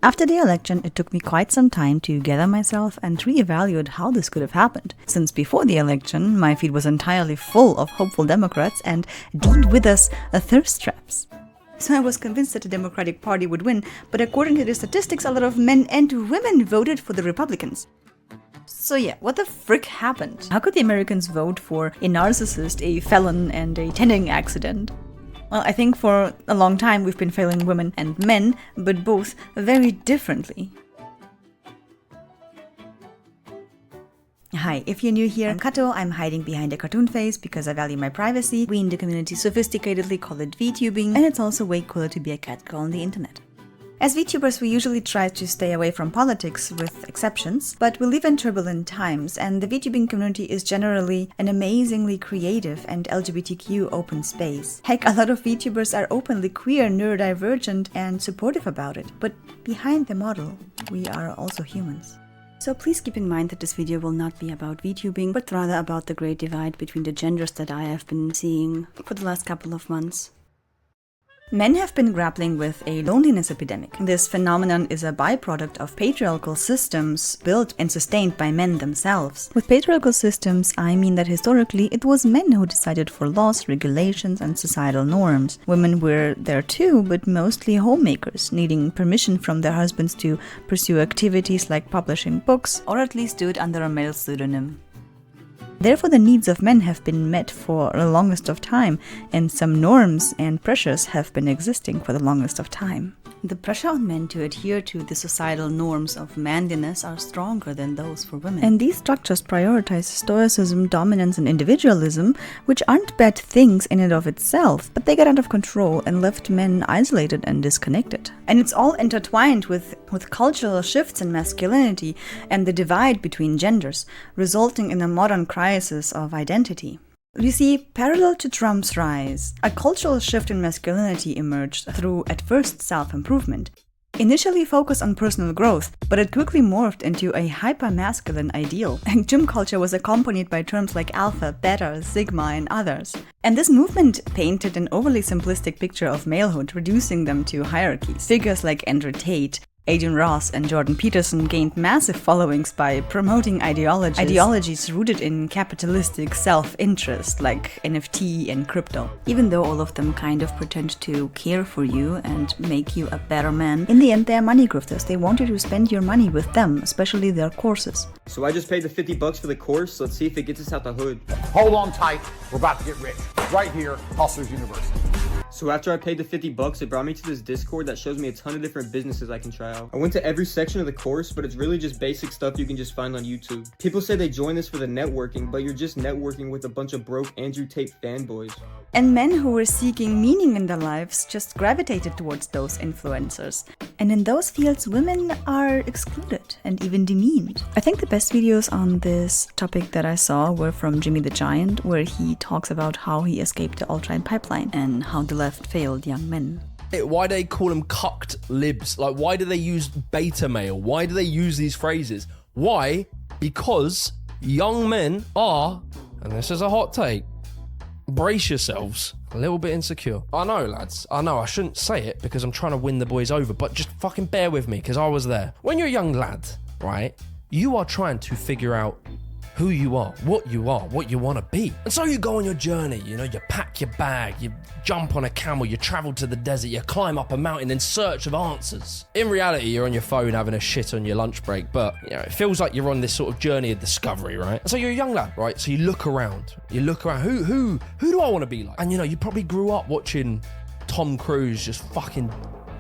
After the election, it took me quite some time to gather myself and reevaluate how this could have happened, since before the election, my feed was entirely full of hopeful Democrats and Dean Withers thirst traps. So I was convinced that the Democratic Party would win, but according to the statistics, a lot of men and women voted for the Republicans. So yeah, what the frick happened? How could the Americans vote for a narcissist, a felon, and a tending accident? Well, I think for a long time we've been failing women and men, but both very differently. Hi, if you're new here, I'm Katto. I'm hiding behind a cartoon face because I value my privacy. We in the community sophisticatedly call it VTubing, and it's also way cooler to be a cat girl on the internet. As VTubers, we usually try to stay away from politics, with exceptions, but we live in turbulent times, and the VTubing community is generally an amazingly creative and LGBTQ open space. Heck, a lot of VTubers are openly queer, neurodivergent, and supportive about it, but behind the model, we are also humans. So please keep in mind that this video will not be about VTubing, but rather about the great divide between the genders that I have been seeing for the last couple of months. Men have been grappling with a loneliness epidemic. This phenomenon is a byproduct of patriarchal systems built and sustained by men themselves. With patriarchal systems, I mean that historically it was men who decided for laws, regulations, and societal norms. Women were there too, but mostly homemakers, needing permission from their husbands to pursue activities like publishing books, or at least do it under a male pseudonym. Therefore, the needs of men have been met for the longest of time, and some norms and pressures have been existing for the longest of time. The pressure on men to adhere to the societal norms of manliness are stronger than those for women. And these structures prioritize stoicism, dominance, and individualism, which aren't bad things in and of itself, but they got out of control and left men isolated and disconnected. And it's all intertwined with cultural shifts in masculinity and the divide between genders, resulting in a modern crisis of identity. You see, parallel to Trump's rise, a cultural shift in masculinity emerged through, at first, self-improvement. Initially focused on personal growth, but it quickly morphed into a hyper-masculine ideal. And gym culture was accompanied by terms like alpha, beta, sigma, and others. And this movement painted an overly simplistic picture of malehood, reducing them to hierarchies. Figures like Andrew Tate, Adrian Ross, and Jordan Peterson gained massive followings by promoting ideologies rooted in capitalistic self-interest like NFT and crypto. Even though all of them kind of pretend to care for you and make you a better man, in the end they're money grifters. They want you to spend your money with them, especially their courses. So I just paid the $50 for the course. Let's see if it gets us out the hood. Hold on tight. We're about to get rich. Right here, Hustlers University. So after I paid the $50, it brought me to this Discord that shows me a ton of different businesses I can try out. I went to every section of the course, but it's really just basic stuff you can just find on YouTube. People say they join this for the networking, but you're just networking with a bunch of broke Andrew Tate fanboys. And men who were seeking meaning in their lives just gravitated towards those influencers. And in those fields, women are excluded and even demeaned. I think the best videos on this topic that I saw were from Jimmy the Giant, where he talks about how he escaped the alt-right pipeline and how the left failed young men. Why do they call them cucked libs? Like, why do they use beta male? Why do they use these phrases? Why? Because young men are, and this is a hot take, brace yourselves, a little bit insecure. I know, lads. I know I shouldn't say it because I'm trying to win the boys over, but just fucking bear with me because I was there. When you're a young lad, right, you are trying to figure out who you are, what you want to be. And so you go on your journey, you know, you pack your bag, you jump on a camel, you travel to the desert, you climb up a mountain in search of answers. In reality, you're on your phone having a shit on your lunch break, but, you know, it feels like you're on this sort of journey of discovery, right? And so you're a young lad, right? So you look around, who do I want to be like? And, you know, you probably grew up watching Tom Cruise just fucking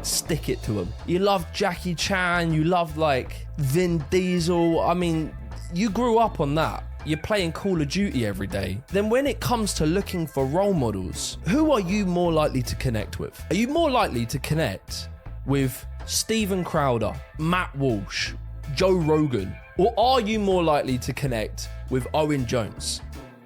stick it to him. You loved Jackie Chan, you loved, like, Vin Diesel. I mean, you grew up on that. You're playing Call of Duty every day. Then when it comes to looking for role models, who are you more likely to connect with? Are you more likely to connect with Steven Crowder, Matt Walsh, Joe Rogan? Or are you more likely to connect with Owen Jones?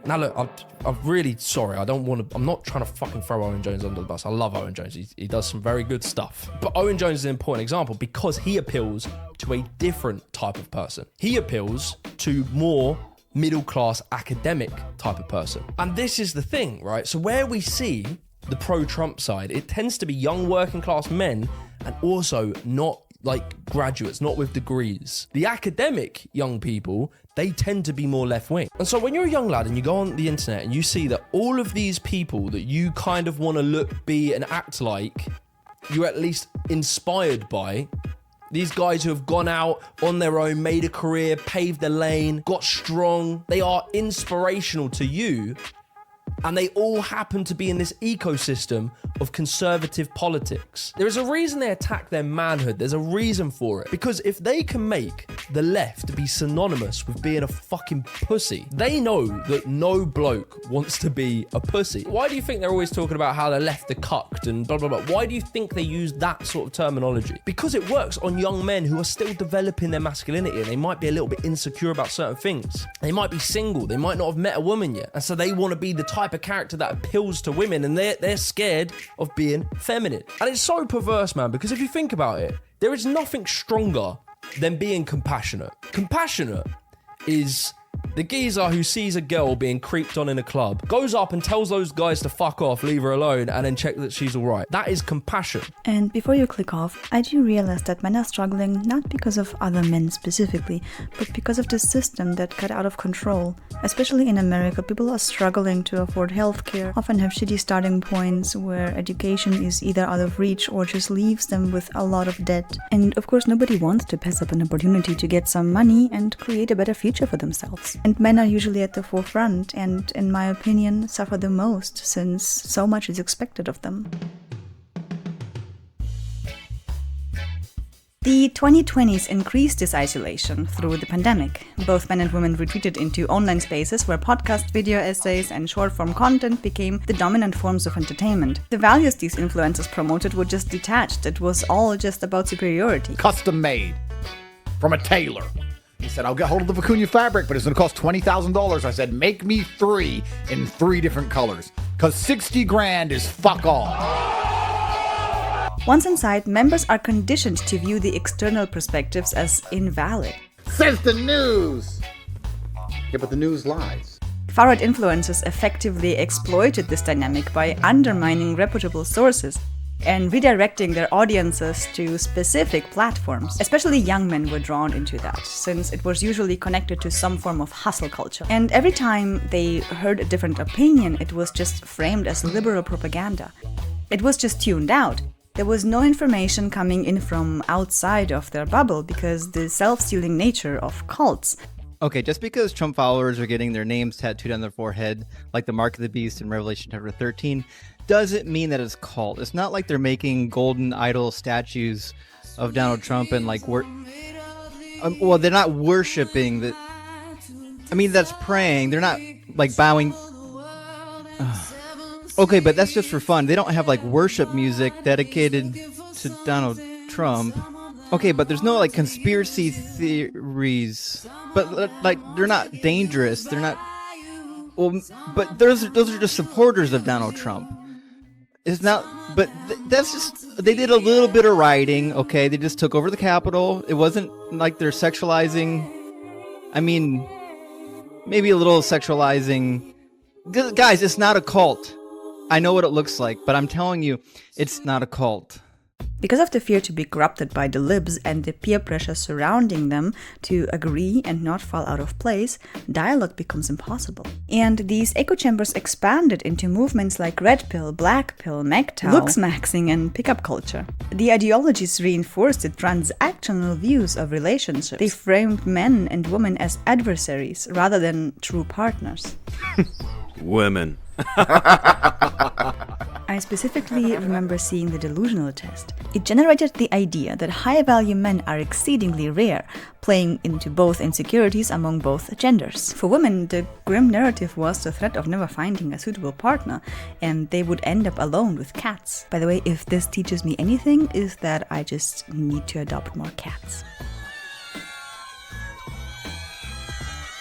Now look, I'm really sorry. I'm not trying to fucking throw Owen Jones under the bus. I love Owen Jones. He does some very good stuff. But Owen Jones is an important example because he appeals to a different type of person. He appeals to more middle-class academic type of person. And this is the thing, right? So where we see the pro-Trump side, it tends to be young working class men and also not like graduates, not with degrees. The academic young people, they tend to be more left-wing. And so when you're a young lad and you go on the internet and you see that all of these people that you kind of want to look, be, and act like, you're at least inspired by, these guys who have gone out on their own, made a career, paved the lane, got strong, they are inspirational to you. And they all happen to be in this ecosystem of conservative politics. There is a reason they attack their manhood. There's a reason for it. Because if they can make the left be synonymous with being a fucking pussy, they know that no bloke wants to be a pussy. Why do you think they're always talking about how the left are cucked and blah, blah, blah? Why do you think they use that sort of terminology? Because it works on young men who are still developing their masculinity and they might be a little bit insecure about certain things. They might be single. They might not have met a woman yet. And so they want to be the type of character that appeals to women, and they're scared of being feminine. And it's so perverse, man, because if you think about it, there is nothing stronger than being compassionate. Compassionate is the geezer who sees a girl being creeped on in a club, goes up and tells those guys to fuck off, leave her alone, and then check that she's alright. That is compassion. And before you click off, I do realize that men are struggling not because of other men specifically, but because of the system that got out of control. Especially in America, people are struggling to afford healthcare, often have shitty starting points where education is either out of reach or just leaves them with a lot of debt. And of course, nobody wants to pass up an opportunity to get some money and create a better future for themselves. And men are usually at the forefront and, in my opinion, suffer the most since so much is expected of them. The 2020s increased this isolation through the pandemic. Both men and women retreated into online spaces where podcasts, video essays, and short-form content became the dominant forms of entertainment. The values these influencers promoted were just detached. It was all just about superiority. Custom made from a tailor. He said, I'll get hold of the Vicuña fabric, but it's going to cost $20,000. I said, make me 3 in 3 different colors, because 60 grand is fuck all. Once inside, members are conditioned to view the external perspectives as invalid. Says the news. Yeah, but the news lies. Far-right influencers effectively exploited this dynamic by undermining reputable sources and redirecting their audiences to specific platforms. Especially young men were drawn into that, since it was usually connected to some form of hustle culture. And every time they heard a different opinion, it was just framed as liberal propaganda. It was just tuned out. There was no information coming in from outside of their bubble because the self-sealing nature of cults. Okay, just because Trump followers are getting their names tattooed on their forehead, like the mark of the beast in Revelation chapter 13, doesn't mean that it's cult. It's not like they're making golden idol statues of Donald Trump and like well, they're not worshiping the. I mean, that's praying. They're not like bowing. Okay, but that's just for fun. They don't have like worship music dedicated to Donald Trump. Okay, but there's no like conspiracy theories. But like they're not dangerous. They're not. Well, but those are just supporters of Donald Trump. It's not. But that's just. They did a little bit of writing. Okay, they just took over the Capitol. It wasn't like they're sexualizing. I mean, maybe a little sexualizing. Guys, it's not a cult. I know what it looks like, but I'm telling you, it's not a cult. Because of the fear to be corrupted by the libs and the peer pressure surrounding them to agree and not fall out of place, dialogue becomes impossible. And these echo chambers expanded into movements like Red Pill, Black Pill, MGTOW, looks-maxing, and pickup culture. The ideologies reinforced the transactional views of relationships. They framed men and women as adversaries rather than true partners. Women. I specifically remember seeing the delusional test. It generated the idea that high-value men are exceedingly rare, playing into both insecurities among both genders. For women, the grim narrative was the threat of never finding a suitable partner, and they would end up alone with cats. By the way, if this teaches me anything, is that I just need to adopt more cats.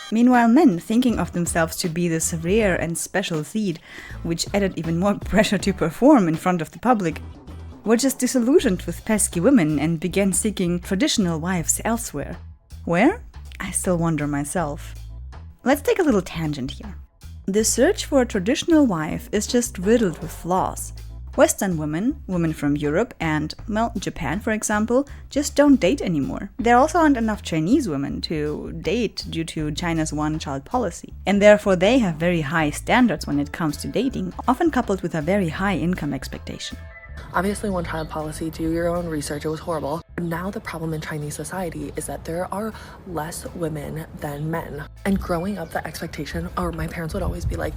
Meanwhile, men, thinking of themselves to be this rare and special seed, which added even more pressure to perform in front of the public, were just disillusioned with pesky women and began seeking traditional wives elsewhere. Where? I still wonder myself. Let's take a little tangent here. The search for a traditional wife is just riddled with flaws. Western women, women from Europe and, well, Japan for example, just don't date anymore. There also aren't enough Chinese women to date due to China's one-child policy. And therefore they have very high standards when it comes to dating, often coupled with a very high income expectation. Obviously, one-child policy, do your own research, it was horrible. But now the problem in Chinese society is that there are less women than men. And growing up, the expectation, or my parents would always be like,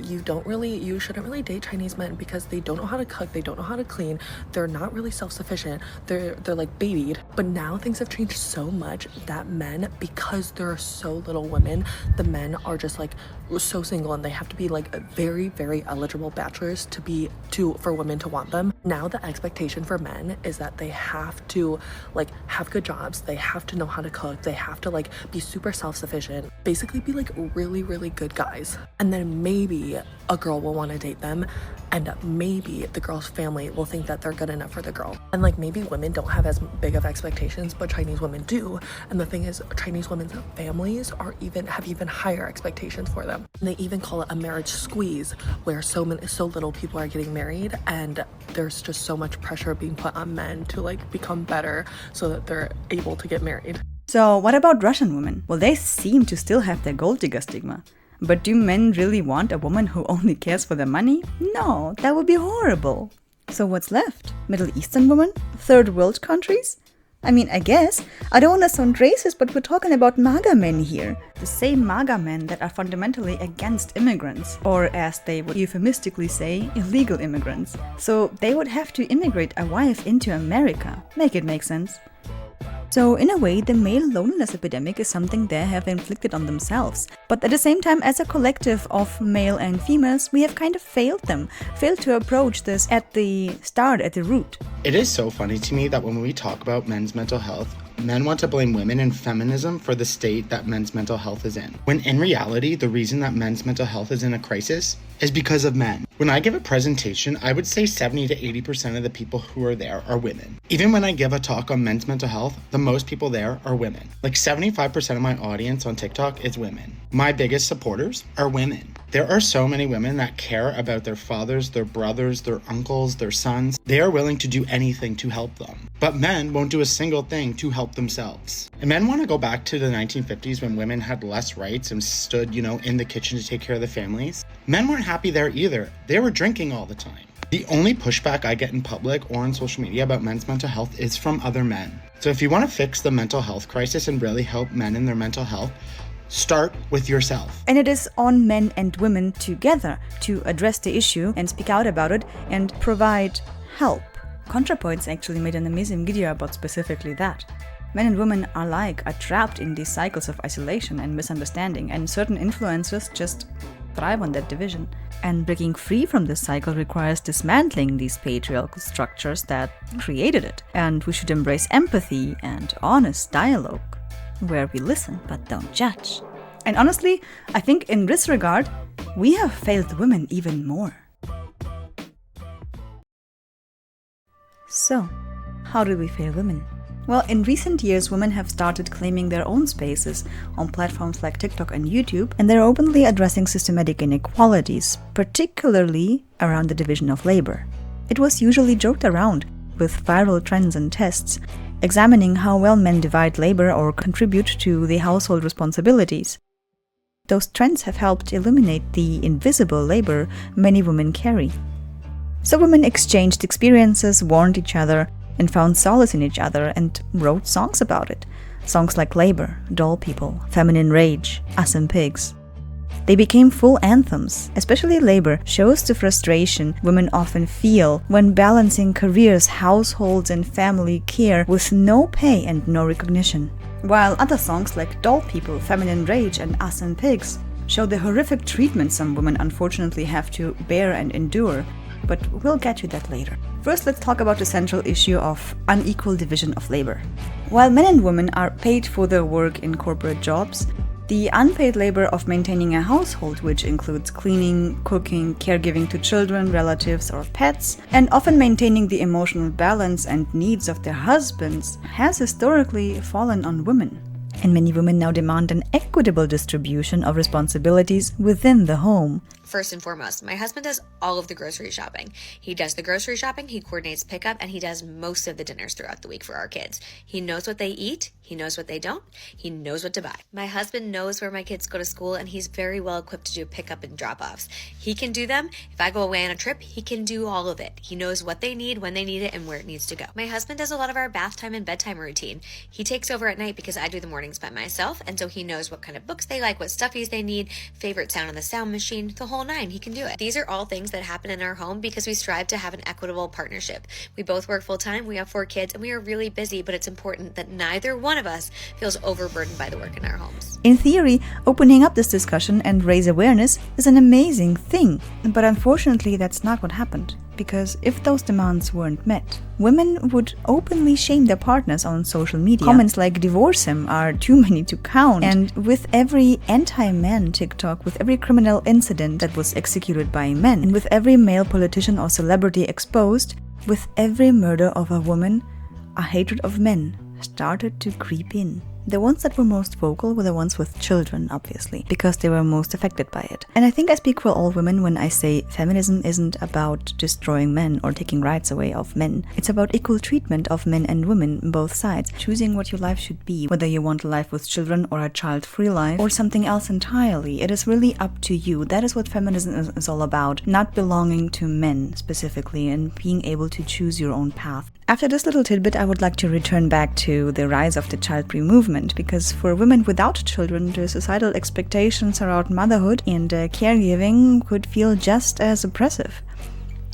you shouldn't really date Chinese men because they don't know how to cook, they don't know how to clean, they're not really self-sufficient, they're like babied. But now things have changed so much that men, because there are so little women, the men are just like so single and they have to be like very, very eligible bachelors for women to want them. Now the expectation for men is that they have to like have good jobs, they have to know how to cook, they have to like be super self-sufficient, basically be like really, really good guys. And then maybe a girl will want to date them, and maybe the girl's family will think that they're good enough for the girl. And like maybe women don't have as big of expectations, but Chinese women do. And the thing is, Chinese women's families have even higher expectations for them. And they even call it a marriage squeeze, where so little people are getting married, and there's just so much pressure being put on men to like become better so that they're able to get married. So what about Russian women? Well, they seem to still have their gold digger stigma. But do men really want a woman who only cares for their money? No, that would be horrible. So what's left? Middle Eastern women? Third world countries? I mean, I guess. I don't want to sound racist, but we're talking about MAGA men here. The same MAGA men that are fundamentally against immigrants, or as they would euphemistically say, illegal immigrants. So they would have to immigrate a wife into America. Make it make sense. So in a way, the male loneliness epidemic is something they have inflicted on themselves. But at the same time, as a collective of male and females, we have kind of failed to approach this at the start, at the root. It is so funny to me that when we talk about men's mental health, men want to blame women and feminism for the state that men's mental health is in. When in reality, the reason that men's mental health is in a crisis is because of men. When I give a presentation, I would say 70 to 80% of the people who are there are women. Even when I give a talk on men's mental health, the most people there are women. Like 75% of my audience on TikTok is women. My biggest supporters are women. There are so many women that care about their fathers, their brothers, their uncles, their sons. They are willing to do anything to help them. But men won't do a single thing to help themselves. And men want to go back to the 1950s when women had less rights and stood, in the kitchen to take care of the families. Men weren't happy there either. They were drinking all the time. The only pushback I get in public or on social media about men's mental health is from other men. So if you want to fix the mental health crisis and really help men in their mental health, start with yourself. And it is on men and women together to address the issue and speak out about it and provide help. ContraPoints actually made an amazing video about specifically that. Men and women are trapped in these cycles of isolation and misunderstanding, and certain influencers just thrive on that division. And breaking free from this cycle requires dismantling these patriarchal structures that created it. And we should embrace empathy and honest dialogue, where we listen but don't judge. And honestly, I think in this regard, we have failed women even more. So, how do we fail women? Well, in recent years, women have started claiming their own spaces on platforms like TikTok and YouTube, and they're openly addressing systematic inequalities, particularly around the division of labor. It was usually joked around, with viral trends and tests, examining how well men divide labor or contribute to the household responsibilities. Those trends have helped illuminate the invisible labor many women carry. So women exchanged experiences, warned each other, and found solace in each other and wrote songs about it. Songs like Labor, Doll People, Feminine Rage, Us and Pigs. They became full anthems. Especially Labor shows the frustration women often feel when balancing careers, households, and family care with no pay and no recognition. While other songs like Doll People, Feminine Rage, and Us and Pigs show the horrific treatment some women unfortunately have to bear and endure. But we'll get to that later. First, let's talk about the central issue of unequal division of labor. While men and women are paid for their work in corporate jobs, the unpaid labor of maintaining a household, which includes cleaning, cooking, caregiving to children, relatives, or pets, and often maintaining the emotional balance and needs of their husbands, has historically fallen on women. And many women now demand an equitable distribution of responsibilities within the home. First and foremost, my husband does all of the grocery shopping. He does the grocery shopping, he coordinates pickup, and he does most of the dinners throughout the week for our kids. He knows what they eat, he knows what they don't, he knows what to buy. My husband knows where my kids go to school, and he's very well equipped to do pickup and drop-offs. He can do them. If I go away on a trip, he can do all of it. He knows what they need, when they need it, and where it needs to go. My husband does a lot of our bath time and bedtime routine. He takes over at night because I do the mornings by myself, and so he knows what kind of books they like, what stuffies they need, favorite sound on the sound machine, the whole nine. He can do it. These are all things that happen in our home because we strive to have an equitable partnership. We both work full time, we have 4 kids, and we are really busy, but it's important that neither one of us feels overburdened by the work in our homes. In theory, opening up this discussion and raise awareness is an amazing thing, but unfortunately that's not what happened. Because if those demands weren't met, women would openly shame their partners on social media. Comments like "divorce him" are too many to count. And with every anti-man TikTok, with every criminal incident that was executed by men, and with every male politician or celebrity exposed, with every murder of a woman, a hatred of men started to creep in. The ones that were most vocal were the ones with children, obviously, because they were most affected by it. And I think I speak for all women when I say feminism isn't about destroying men or taking rights away of men. It's about equal treatment of men and women on both sides, choosing what your life should be, whether you want a life with children or a child-free life or something else entirely. It is really up to you. That is what feminism is all about, not belonging to men specifically and being able to choose your own path. After this little tidbit, I would like to return back to the rise of the child-free movement, because for women without children, the societal expectations around motherhood and caregiving could feel just as oppressive.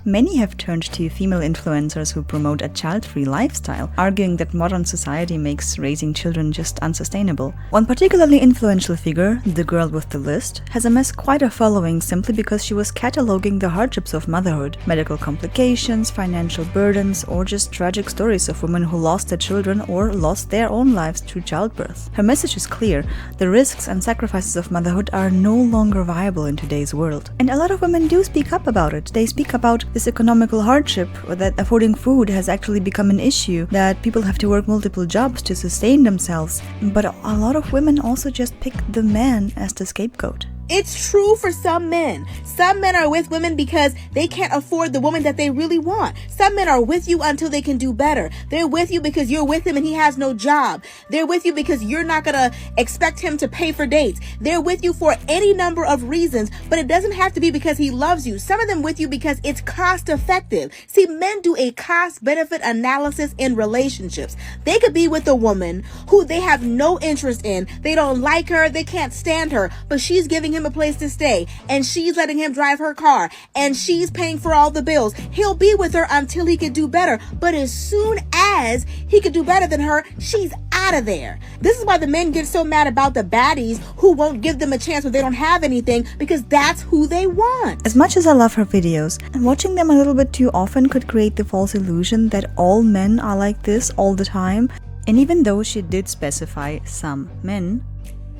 Many have turned to female influencers who promote a child-free lifestyle, arguing that modern society makes raising children just unsustainable. One particularly influential figure, the girl with the list, has amassed quite a following simply because she was cataloging the hardships of motherhood, medical complications, financial burdens, or just tragic stories of women who lost their children or lost their own lives through childbirth. Her message is clear: the risks and sacrifices of motherhood are no longer viable in today's world. And a lot of women do speak up about it. They speak about this economical hardship, or that affording food has actually become an issue, that people have to work multiple jobs to sustain themselves. But a lot of women also just pick the man as the scapegoat. It's true for some men. Some men are with women because they can't afford the woman that they really want. Some men are with you until they can do better. They're with you because you're with him and he has no job. They're with you because you're not going to expect him to pay for dates. They're with you for any number of reasons, but it doesn't have to be because he loves you. Some of them with you because it's cost effective. See, men do a cost benefit analysis in relationships. They could be with a woman who they have no interest in. They don't like her. They can't stand her, but she's giving him a place to stay, and she's letting him drive her car, and she's paying for all the bills. He'll be with her until he could do better, but as soon as he could do better than her, she's out of there. This is why the men get so mad about the baddies who won't give them a chance when they don't have anything, because that's who they want. As much as I love her videos, watching them a little bit too often could create the false illusion that all men are like this all the time. And even though she did specify some men,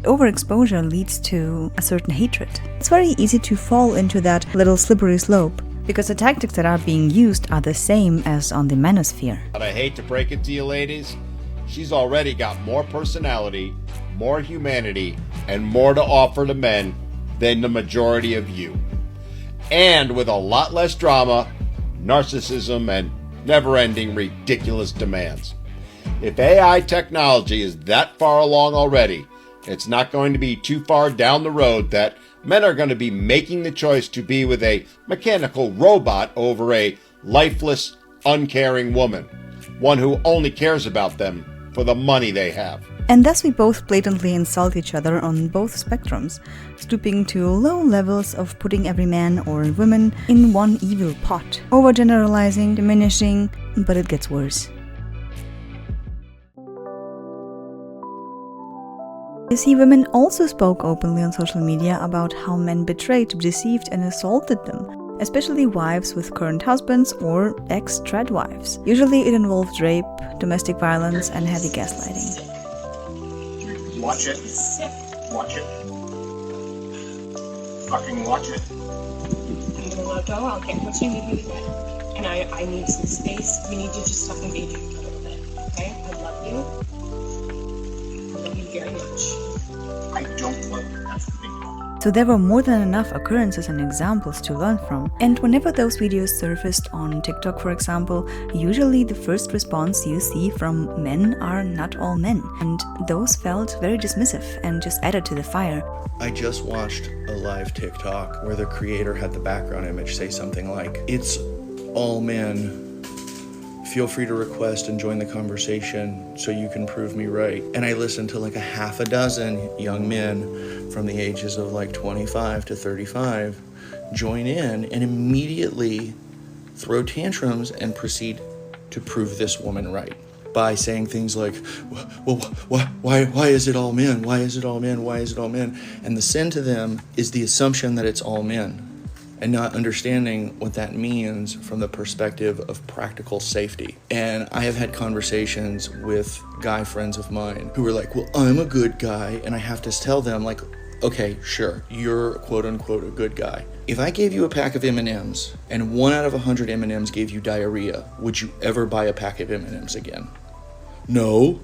overexposure leads to a certain hatred. It's very easy to fall into that little slippery slope, because the tactics that are being used are the same as on the manosphere. But I hate to break it to you ladies, she's already got more personality, more humanity, and more to offer to men than the majority of you. And with a lot less drama, narcissism, and never-ending ridiculous demands. If AI technology is that far along already, it's not going to be too far down the road that men are going to be making the choice to be with a mechanical robot over a lifeless, uncaring woman, one who only cares about them for the money they have. And thus we both blatantly insult each other on both spectrums, stooping to low levels of putting every man or woman in one evil pot, overgeneralizing, diminishing, but it gets worse. You see, women also spoke openly on social media about how men betrayed, deceived, and assaulted them, especially wives with current husbands or ex-trad wives. Usually it involved rape, domestic violence, and heavy gaslighting. Watch it. Watch it. Fucking watch it. I'm gonna let go. I'll get what you need me to get. And I need some space. We need to just fucking be a little bit. Okay? I love you. I love you very much. I don't love you. That's the thing. So there were more than enough occurrences and examples to learn from. And whenever those videos surfaced on TikTok, for example, usually the first response you see from men are not all men. And those felt very dismissive and just added to the fire. I just watched a live TikTok where the creator had the background image say something like, "It's all men. Feel free to request and join the conversation so you can prove me right." And I listened to like a half a dozen young men from the ages of like 25 to 35 join in and immediately throw tantrums and proceed to prove this woman right by saying things like, well, why is it all men? Why is it all men? Why is it all men? And the sin to them is the assumption that it's all men, and not understanding what that means from the perspective of practical safety. And I have had conversations with guy friends of mine who are like, well, I'm a good guy, and I have to tell them, like, okay, sure, you're quote unquote a good guy. If I gave you a pack of M&Ms and 1 out of 100 M&Ms gave you diarrhea, would you ever buy a pack of M&Ms again? No?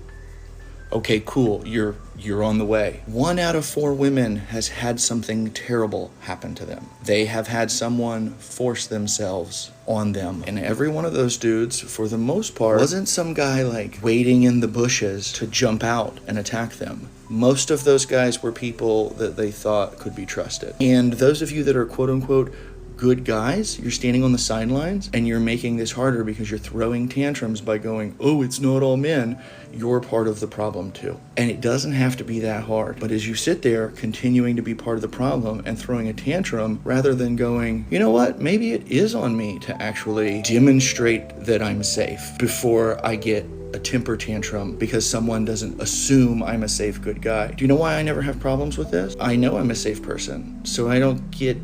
Okay, cool, you're on the way. 1 out of 4 women has had something terrible happen to them. They have had someone force themselves on them. And every one of those dudes, for the most part, wasn't some guy like waiting in the bushes to jump out and attack them. Most of those guys were people that they thought could be trusted. And those of you that are quote unquote good guys, you're standing on the sidelines and you're making this harder because you're throwing tantrums by going, oh, it's not all men. You're part of the problem too. And it doesn't have to be that hard. But as you sit there continuing to be part of the problem and throwing a tantrum, rather than going, you know what, maybe it is on me to actually demonstrate that I'm safe before I get a temper tantrum because someone doesn't assume I'm a safe, good guy. Do you know why I never have problems with this? I know I'm a safe person, so I don't get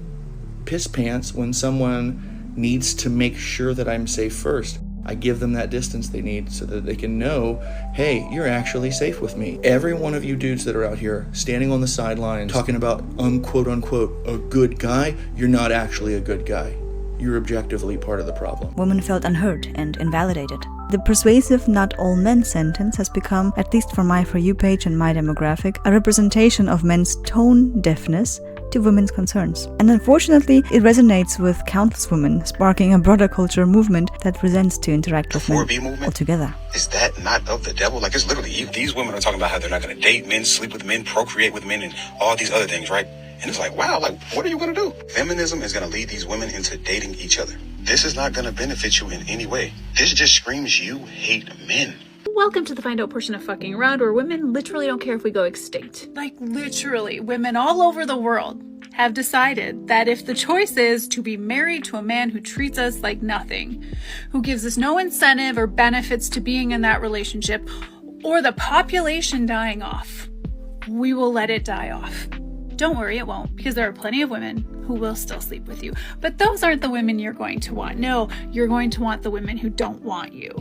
piss pants when someone needs to make sure that I'm safe first. I give them that distance they need so that they can know, hey, you're actually safe with me. Every one of you dudes that are out here standing on the sidelines talking about quote unquote a good guy, you're not actually a good guy. You're objectively part of the problem. Women felt unheard and invalidated. The persuasive not all men sentence has become, at least for my For You page and my demographic, a representation of men's tone deafness to women's concerns. And unfortunately, it resonates with countless women, sparking a broader culture movement that resents to interact with men altogether. Is that not of the devil? Like, it's literally you. These women are talking about how they're not going to date men, sleep with men, procreate with men, and all these other things, right? And it's like, wow, like, what are you going to do? Feminism is going to lead these women into dating each other. This is not going to benefit you in any way. This just screams you hate men. Welcome to the Find Out portion of Fucking Around, where women literally don't care if we go extinct. Like, literally, women all over the world have decided that if the choice is to be married to a man who treats us like nothing, who gives us no incentive or benefits to being in that relationship, or the population dying off, we will let it die off. Don't worry, it won't, because there are plenty of women who will still sleep with you. But those aren't the women you're going to want. No, you're going to want the women who don't want you.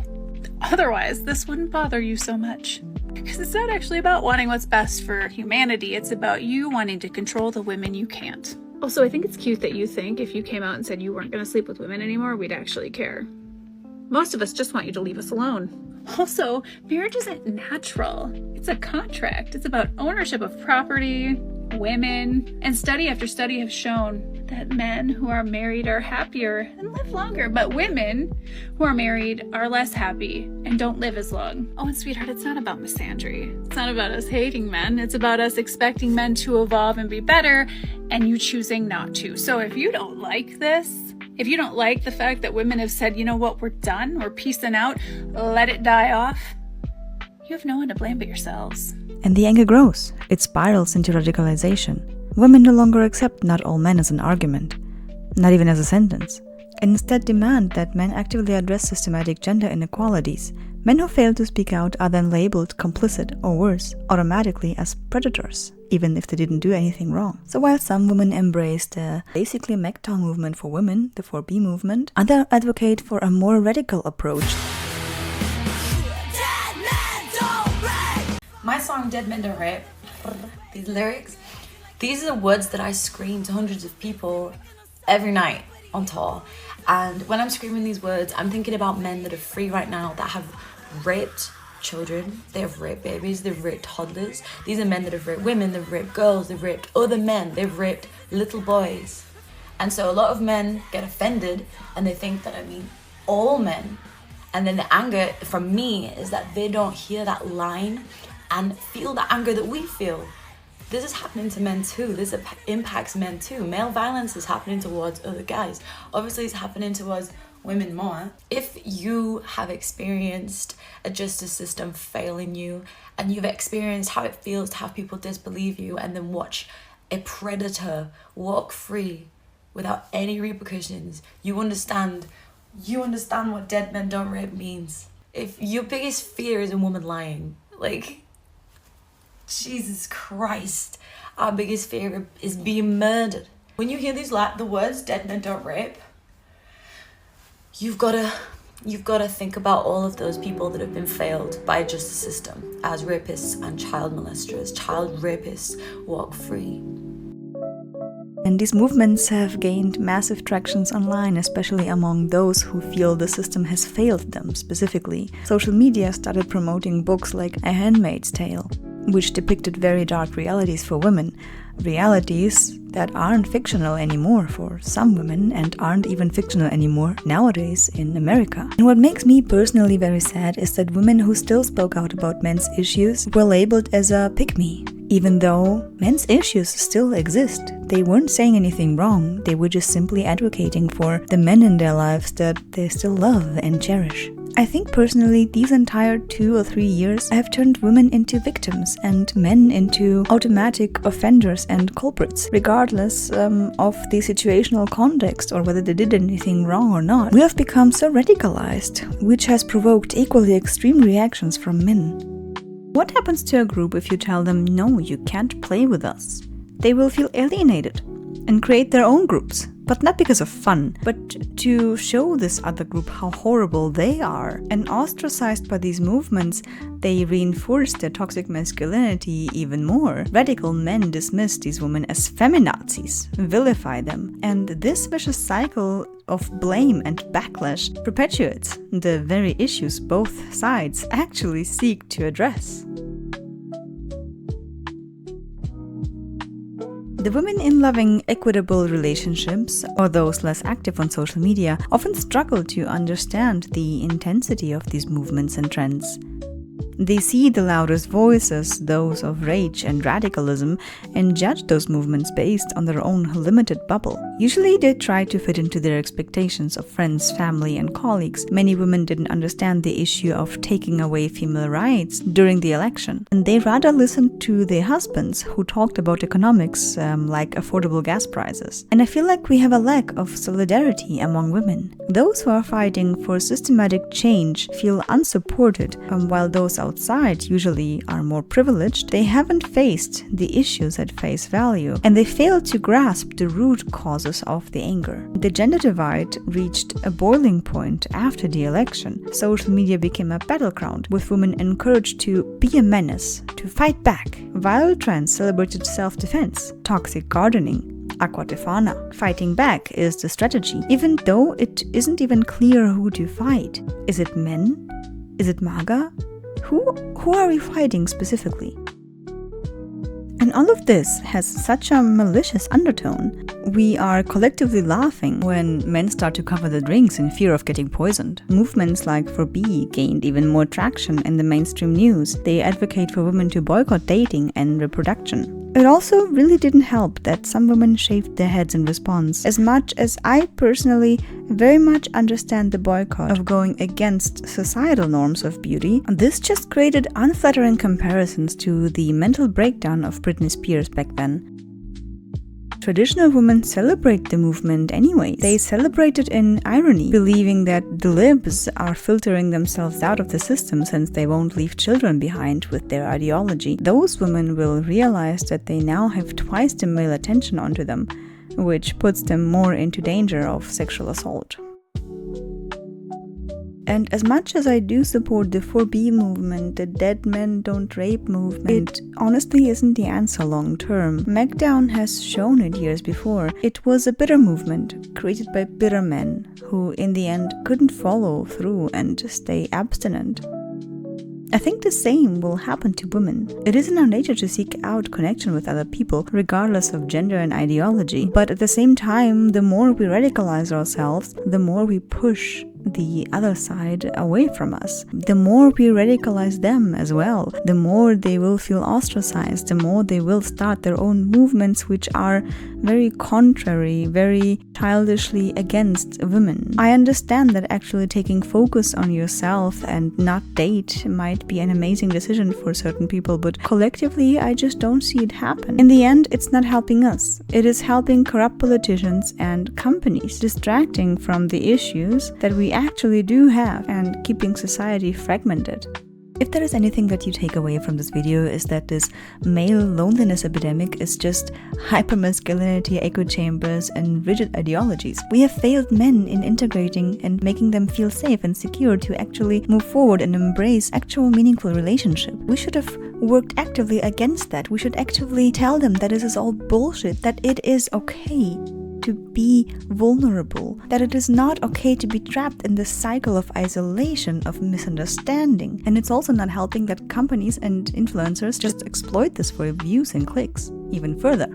Otherwise, this wouldn't bother you so much. Because it's not actually about wanting what's best for humanity. It's about you wanting to control the women you can't. Also, I think it's cute that you think if you came out and said you weren't going to sleep with women anymore, we'd actually care. Most of us just want you to leave us alone. Also, marriage isn't natural. It's a contract. It's about ownership of property, women, and study after study have shown that men who are married are happier and live longer, but women who are married are less happy and don't live as long. Oh, and sweetheart, it's not about misandry. It's not about us hating men. It's about us expecting men to evolve and be better, and you choosing not to. So if you don't like this, if you don't like the fact that women have said, you know what, we're done, we're peacing out, let it die off, you have no one to blame but yourselves. And the anger grows. It spirals into radicalization. Women no longer accept not all men as an argument, not even as a sentence, and instead demand that men actively address systematic gender inequalities. Men who fail to speak out are then labeled complicit or worse, automatically as predators, even if they didn't do anything wrong. So while some women embrace the basically MGTOW movement for women, the 4B movement, others advocate for a more radical approach. My song Dead Men Don't Rape, these lyrics, these are the words that I scream to hundreds of people every night on tour. And when I'm screaming these words, I'm thinking about men that are free right now, that have raped children, they have raped babies, they've raped toddlers. These are men that have raped women, they've raped girls, they've raped other men, they've raped little boys. And so a lot of men get offended and they think that I mean all men. And then the anger from me is that they don't hear that line and feel the anger that we feel. This is happening to men too. This impacts men too. Male violence is happening towards other guys. Obviously it's happening towards women more. If you have experienced a justice system failing you and you've experienced how it feels to have people disbelieve you and then watch a predator walk free without any repercussions, you understand what dead men don't rape means. If your biggest fear is a woman lying, like, Jesus Christ, our biggest fear is being murdered. When you hear the words dead men don't rape, you've got to think about all of those people that have been failed by a justice system as rapists and child molesters. Child rapists walk free. And these movements have gained massive tractions online, especially among those who feel the system has failed them specifically. Social media started promoting books like A Handmaid's Tale, which depicted very dark realities for women, realities that aren't fictional anymore for some women and aren't even fictional anymore nowadays in America. And what makes me personally very sad is that women who still spoke out about men's issues were labeled as a pick-me. Even though men's issues still exist, they weren't saying anything wrong, they were just simply advocating for the men in their lives that they still love and cherish. I think personally these entire 2 or 3 years have turned women into victims and men into automatic offenders and culprits, regardless of the situational context or whether they did anything wrong or not. We have become so radicalized, which has provoked equally extreme reactions from men. What happens to a group if you tell them, no, you can't play with us? They will feel alienated and create their own groups, but not because of fun, but to show this other group how horrible they are. And ostracized by these movements, they reinforce their toxic masculinity even more. Radical men dismiss these women as feminazis, vilify them, and this vicious cycle of blame and backlash perpetuates the very issues both sides actually seek to address. The women in loving, equitable relationships, or those less active on social media, often struggle to understand the intensity of these movements and trends. They see the loudest voices, those of rage and radicalism, and judge those movements based on their own limited bubble. Usually they try to fit into their expectations of friends, family, and colleagues. Many women didn't understand the issue of taking away female rights during the election, and they rather listened to their husbands who talked about economics like affordable gas prices. And I feel like we have a lack of solidarity among women. Those who are fighting for systematic change feel unsupported, while those outside usually are more privileged. They haven't faced the issues at face value, and they fail to grasp the root causes of the anger. The gender divide reached a boiling point after the election. Social media became a battleground, with women encouraged to be a menace, to fight back. Viral trends celebrated self-defense, toxic gardening, aquatefana. Fighting back is the strategy, even though it isn't even clear who to fight. Is it men? Is it MAGA? Who are we fighting specifically? And all of this has such a malicious undertone. We are collectively laughing when men start to cover the drinks in fear of getting poisoned. Movements like For B gained even more traction in the mainstream news. They advocate for women to boycott dating and reproduction. It also really didn't help that some women shaved their heads in response. As much as I personally very much understand the boycott of going against societal norms of beauty, this just created unflattering comparisons to the mental breakdown of Britney Spears back then. Traditional women celebrate the movement anyway. They celebrate it in irony, believing that the libs are filtering themselves out of the system since they won't leave children behind with their ideology. Those women will realize that they now have twice the male attention onto them, which puts them more into danger of sexual assault. And as much as I do support the 4B movement, the Dead Men Don't Rape movement, it honestly isn't the answer long term. SmackDown has shown it years before. It was a bitter movement, created by bitter men, who in the end couldn't follow through and stay abstinent. I think the same will happen to women. It is in our nature to seek out connection with other people, regardless of gender and ideology. But at the same time, the more we radicalize ourselves, the more we push the other side away from us. The more we radicalize them as well, the more they will feel ostracized, the more they will start their own movements which are very contrary, very childishly against women. I understand that actually taking focus on yourself and not date might be an amazing decision for certain people, but collectively I just don't see it happen. In the end, it's not helping us. It is helping corrupt politicians and companies, distracting from the issues that we actually do have and keeping society fragmented. If there is anything that you take away from this video, is that this male loneliness epidemic is just hypermasculinity, echo chambers, and rigid ideologies. We have failed men in integrating and making them feel safe and secure to actually move forward and embrace actual meaningful relationship. We should have worked actively against that. We should actively tell them that this is all bullshit, that it is okay to be vulnerable, that it is not okay to be trapped in this cycle of isolation, of misunderstanding. And it's also not helping that companies and influencers just exploit this for views and clicks even further.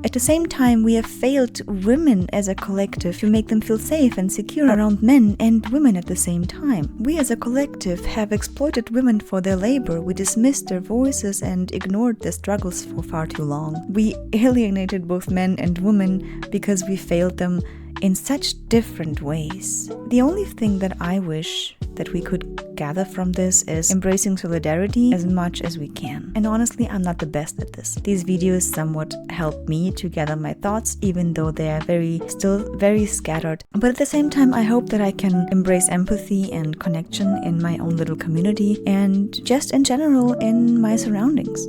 At the same time, we have failed women as a collective to make them feel safe and secure around men and women at the same time. We as a collective have exploited women for their labor. We dismissed their voices and ignored their struggles for far too long. We alienated both men and women because we failed them in such different ways. The only thing that I wish that we could gather from this is embracing solidarity as much as we can. And honestly, I'm not the best at this. These videos somewhat help me to gather my thoughts, even though they are still very scattered. But at the same time, I hope that I can embrace empathy and connection in my own little community and just in general in my surroundings.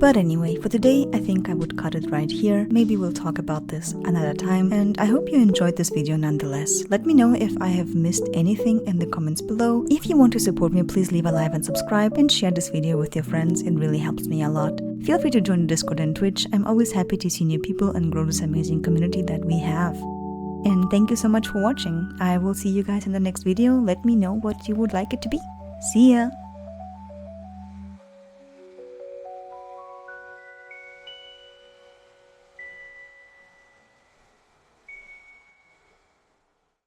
But anyway, for today, I think I would cut it right here. Maybe we'll talk about this another time, and I hope you enjoyed this video nonetheless. Let me know if I have missed anything in the comments below. If you want to support me, please leave a like and subscribe and share this video with your friends. It really helps me a lot. Feel free to join the Discord and Twitch. I'm always happy to see new people and grow this amazing community that we have. And thank you so much for watching. I will see you guys in the next video. Let me know what you would like it to be. See ya!